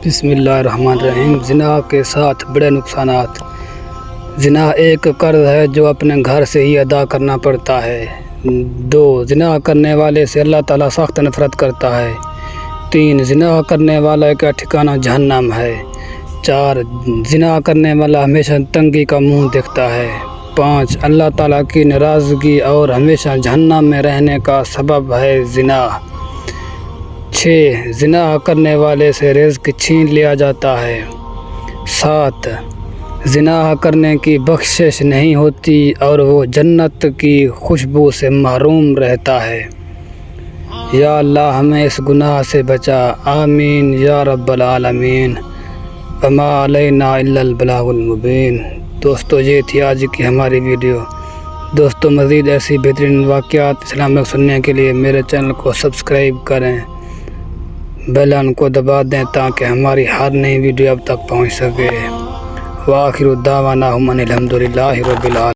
بسم اللہ الرحمن الرحیم۔ زنا کے ساتھ بڑے نقصانات۔ زنا ایک قرض ہے جو اپنے گھر سے ہی ادا کرنا پڑتا ہے۔ 2، زنا کرنے والے سے اللہ تعالیٰ سخت نفرت کرتا ہے۔ 3، زنا کرنے والا کا ٹھکانہ جہنم ہے۔ 4، زنا کرنے والا ہمیشہ تنگی کا منہ دیکھتا ہے۔ 5، اللہ تعالیٰ کی ناراضگی اور ہمیشہ جہنم میں رہنے کا سبب ہے زنا۔ 6، زنا کرنے والے سے رزق چھین لیا جاتا ہے۔ 7، زنا کرنے کی بخشش نہیں ہوتی اور وہ جنت کی خوشبو سے محروم رہتا ہے۔ یا اللہ ہمیں اس گناہ سے بچا، آمین یا رب العالمین۔ وما علینا الا البلاغ المبین۔ دوستو یہ تھی آج کی ہماری ویڈیو۔ دوستو مزید ایسی بہترین واقعات اسلامک سننے کے لیے میرے چینل کو سبسکرائب کریں، بیل آئیکن کو دبا دیں تاکہ ہماری ہر نئی ویڈیو اب تک پہنچ سکے۔ وآخر دعوانا ان الحمد للہ رب العالمین۔